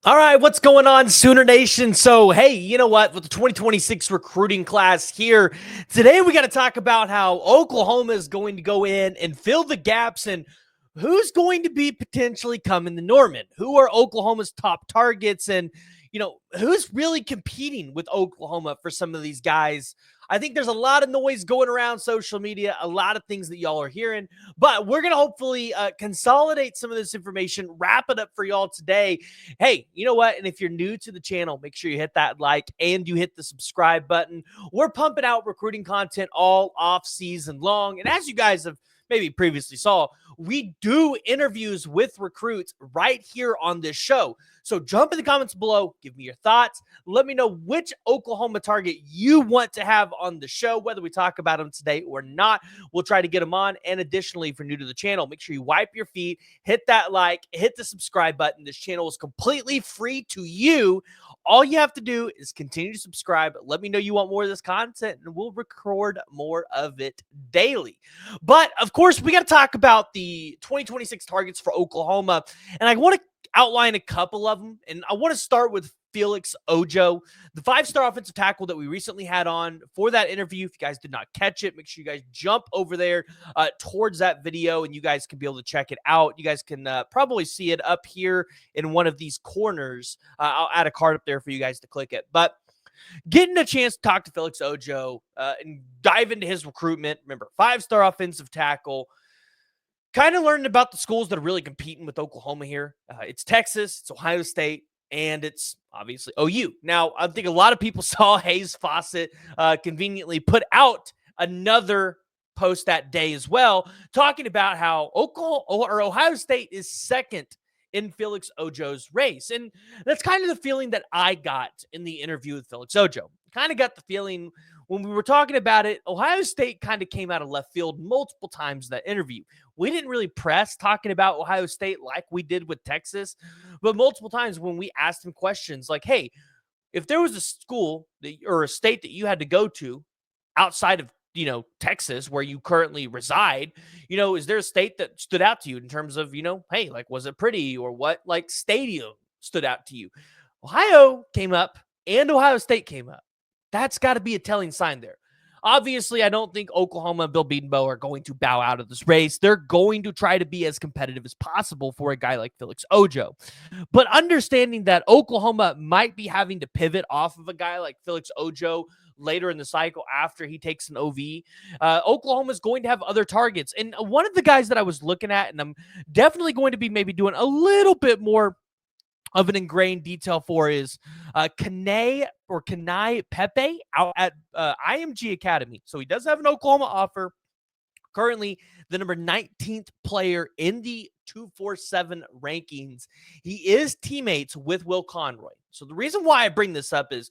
All right, what's going on, Sooner Nation? So, hey, you know what? With the 2026 recruiting class here, today we got to talk about how Oklahoma is going to go in and fill the gaps and who's going to be potentially coming to Norman. Who are Oklahoma's top targets and, who's really competing with Oklahoma for some of these guys? I think there's a lot of noise going around social media, a lot of things that y'all are hearing, but we're going to hopefully consolidate some of this information, wrap it up for y'all today. Hey, you know what? And if you're new to the channel, make sure you hit that like and you hit the subscribe button. We're pumping out recruiting content all off season long. And as you guys have maybe previously saw, we do interviews with recruits right here on this show. So jump in the comments below, give me your thoughts. Let me know which Oklahoma target you want to have on the show, whether we talk about them today or not. We'll try to get them on. And additionally, if you're new to the channel, make sure you wipe your feet, hit that like, hit the subscribe button. This channel is completely free to you. All you have to do is continue to subscribe. Let me know you want more of this content, and we'll record more of it daily. But of course, we got to talk about the 2026 targets for Oklahoma, and I want to outline a couple of them. And I want to start with Felix Ojo, the five-star offensive tackle that we recently had on for that interview. If you guys did not catch it, make sure you guys jump over there towards that video, and you guys can be able to check it out. You guys can probably see it up here in one of these corners. I'll add a card up there for you guys to click it. But getting a chance to talk to Felix Ojo and dive into his recruitment. Remember, five-star offensive tackle. Kind of learning about the schools that are really competing with Oklahoma here. It's Texas, it's Ohio State, and it's obviously OU. Now, I think a lot of people saw Hayes Fawcett conveniently put out another post that day as well, talking about how Ohio State is second in Felix Ojo's race. And that's kind of the feeling that I got in the interview with Felix Ojo. Kind of got the feeling when we were talking about it, Ohio State kind of came out of left field multiple times in that interview. We didn't really press talking about Ohio State like we did with Texas, but multiple times when we asked him questions like, hey, if there was a school or a state that you had to go to outside of Texas, where you currently reside, is there a state that stood out to you in terms of, hey, like, was it pretty, or what, like, stadium stood out to you? Ohio came up and Ohio State came up. That's got to be a telling sign there. Obviously, I don't think Oklahoma and Bill Bedenbaugh are going to bow out of this race. They're going to try to be as competitive as possible for a guy like Felix Ojo. But understanding that Oklahoma might be having to pivot off of a guy like Felix Ojo later in the cycle after he takes an OV, Oklahoma is going to have other targets. And one of the guys that I was looking at, and I'm definitely going to be maybe doing a little bit more of an ingrained detail for, is Kanai Pepe out at IMG Academy. So he does have an Oklahoma offer. Currently, the number 19th player in the 247 rankings. He is teammates with Will Conroy. So the reason why I bring this up is,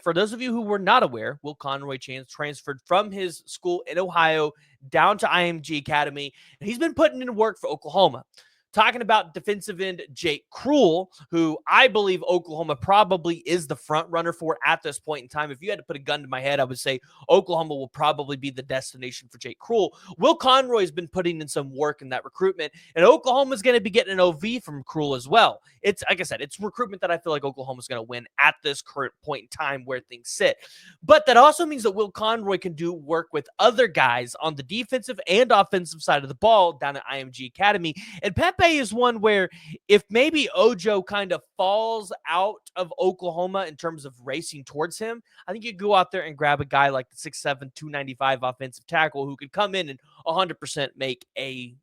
for those of you who were not aware, Will Conroy transferred from his school in Ohio down to IMG Academy, and he's been putting in work for Oklahoma. Talking about defensive end Jake Krull, who I believe Oklahoma probably is the front runner for at this point in time. If you had to put a gun to my head, I would say Oklahoma will probably be the destination for Jake Krull. Will Conroy has been putting in some work in that recruitment, and Oklahoma is going to be getting an OV from Krull as well. It's, like I said, it's recruitment that I feel like Oklahoma is going to win at this current point in time where things sit. But that also means that Will Conroy can do work with other guys on the defensive and offensive side of the ball down at IMG Academy. And Pepe is one where, if maybe Ojo kind of falls out of Oklahoma in terms of racing towards him, I think you go out there and grab a guy like the 6'7", 295 offensive tackle who could come in and 100% make a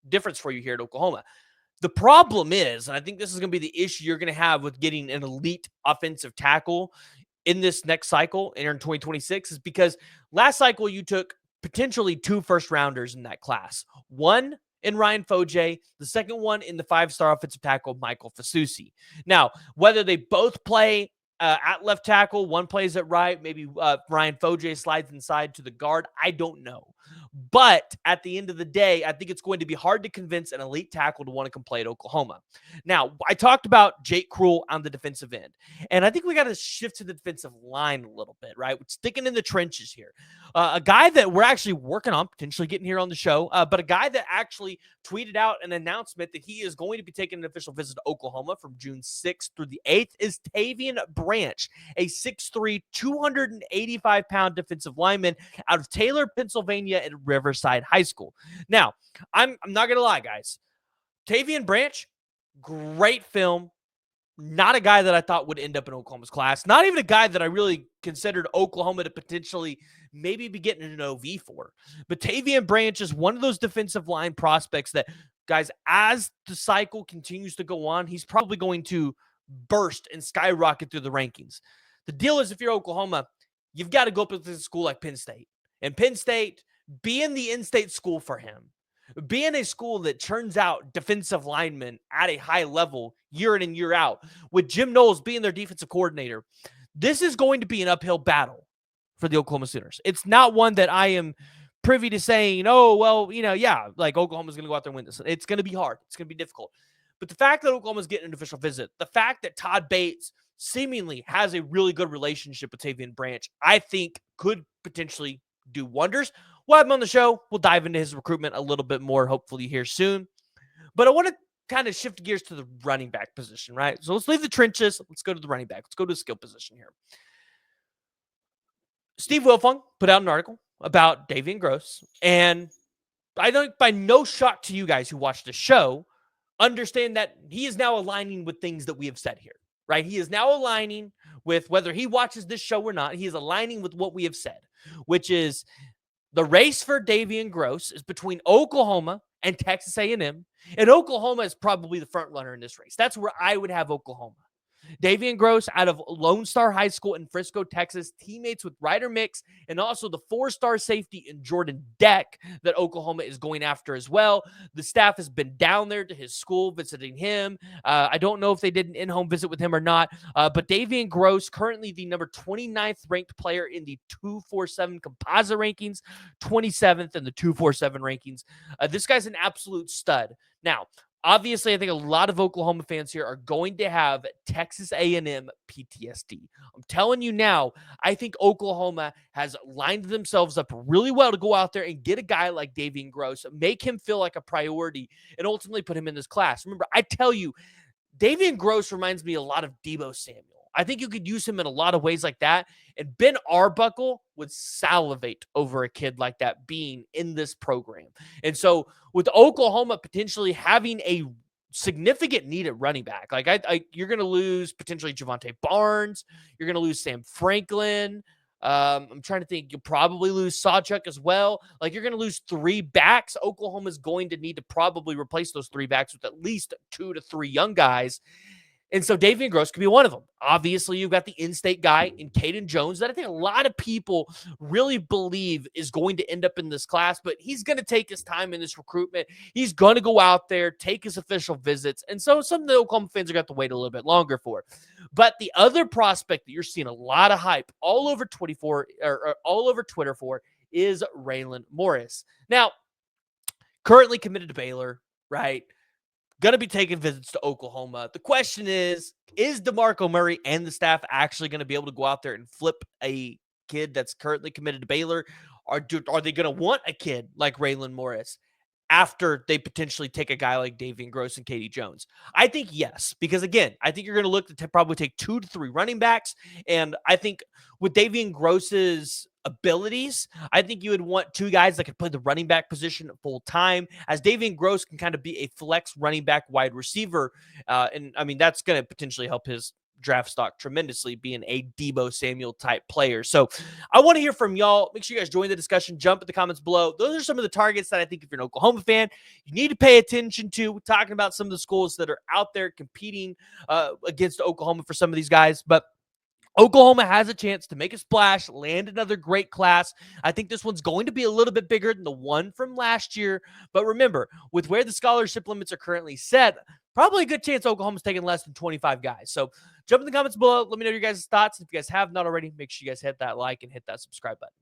difference for you here at Oklahoma. The problem is, and I think this is going to be the issue you're going to have with getting an elite offensive tackle in this next cycle, in 2026, is because last cycle you took potentially 2 first-rounders in that class. One in Ryan Foje, the second one in the 5-star offensive tackle, Michael Fasusi. Now, whether they both play at left tackle, one plays at right, maybe Ryan Foje slides inside to the guard, I don't know. But at the end of the day, I think it's going to be hard to convince an elite tackle to want to come play at Oklahoma. Now, I talked about Jake Krull on the defensive end, and I think we got to shift to the defensive line a little bit, right? We're sticking in the trenches here. A guy that we're actually working on potentially getting here on the show, but a guy that actually tweeted out an announcement that he is going to be taking an official visit to Oklahoma from June 6th through the 8th is Tavian Branch, a 6'3", 285-pound defensive lineman out of Taylor, Pennsylvania at Riverside High School. Now, I'm not going to lie, guys. Tavian Branch, great film. Not a guy that I thought would end up in Oklahoma's class. Not even a guy that I really considered Oklahoma to potentially maybe be getting an OV for. But Tavian Branch is one of those defensive line prospects that, guys, as the cycle continues to go on, he's probably going to burst and skyrocket through the rankings. The deal is, if you're Oklahoma, you've got to go up to a school like Penn State. And Penn State, being the in-state school for him, being a school that churns out defensive linemen at a high level year in and year out, with Jim Knowles being their defensive coordinator, this is going to be an uphill battle for the Oklahoma Sooners. It's not one that I am privy to saying, oh, well, like Oklahoma's going to go out there and win this. It's going to be hard. It's going to be difficult. But the fact that Oklahoma's getting an official visit, the fact that Todd Bates seemingly has a really good relationship with Tavian Branch, I think could potentially do wonders. We'll have him on the show. We'll dive into his recruitment a little bit more, hopefully here soon. But I want to kind of shift gears to the running back position, right? So let's leave the trenches. Let's go to the running back. Let's go to the skill position here. Steve Wilfong put out an article about Davian Gross, and I think by no shock to you guys who watched the show, understand that he is now aligning with things that we have said here, right? He is now aligning with, whether he watches this show or not, he is aligning with what we have said, which is the race for Davian Gross is between Oklahoma and Texas A&M, and Oklahoma is probably the front runner in this race. That's where I would have Oklahoma. Davian Gross out of Lone Star High School in Frisco, Texas, teammates with Ryder Mix and also the 4-star safety in Jordan Deck that Oklahoma is going after as well. The staff has been down there to his school visiting him. I don't know if they did an in-home visit with him or not, but Davian Gross, currently the number 29th ranked player in the 247 composite rankings, 27th in the 247 rankings. This guy's an absolute stud. Now, obviously, I think a lot of Oklahoma fans here are going to have Texas A&M PTSD. I'm telling you now, I think Oklahoma has lined themselves up really well to go out there and get a guy like Davian Gross, make him feel like a priority, and ultimately put him in this class. Remember, I tell you, Davian Gross reminds me a lot of Deebo Samuel. I think you could use him in a lot of ways like that. And Ben Arbuckle would salivate over a kid like that being in this program. And so with Oklahoma potentially having a significant need at running back, like you're going to lose potentially Javante Barnes. You're going to lose Sam Franklin. I'm trying to think. You'll probably lose Sawchuk as well. Like, you're going to lose 3 backs. Oklahoma's going to need to probably replace those 3 backs with at least 2 to 3 young guys. And so Davian Gross could be one of them. Obviously, you've got the in-state guy in Caden Jones that I think a lot of people really believe is going to end up in this class, but he's going to take his time in this recruitment. He's going to go out there, take his official visits. And so some of the Oklahoma fans are going to have to wait a little bit longer for. But the other prospect that you're seeing a lot of hype all over all over Twitter for is Raylan Morris. Now, currently committed to Baylor, right? Going to be taking visits to Oklahoma. The question is DeMarco Murray and the staff actually going to be able to go out there and flip a kid that's currently committed to Baylor? Are they going to want a kid like Raylan Morris after they potentially take a guy like Davian Gross and Katie Jones? I think yes, because again, I think you're going to look to probably take 2 to 3 running backs. And I think with Davian Gross's abilities, I think you would want 2 guys that could play the running back position full time, as Davian Gross can kind of be a flex running back wide receiver. And I mean, that's going to potentially help his draft stock tremendously, being a Deebo Samuel type player. So I want to hear from y'all. Make sure you guys join the discussion. Jump in the comments below. Those are some of the targets that I think if you're an Oklahoma fan, you need to pay attention to. We're talking about some of the schools that are out there competing against Oklahoma for some of these guys. But Oklahoma has a chance to make a splash, land another great class. I think this one's going to be a little bit bigger than the one from last year. But remember, with where the scholarship limits are currently set, probably a good chance Oklahoma's taking less than 25 guys. So jump in the comments below. Let me know your guys' thoughts. If you guys have not already, make sure you guys hit that like and hit that subscribe button.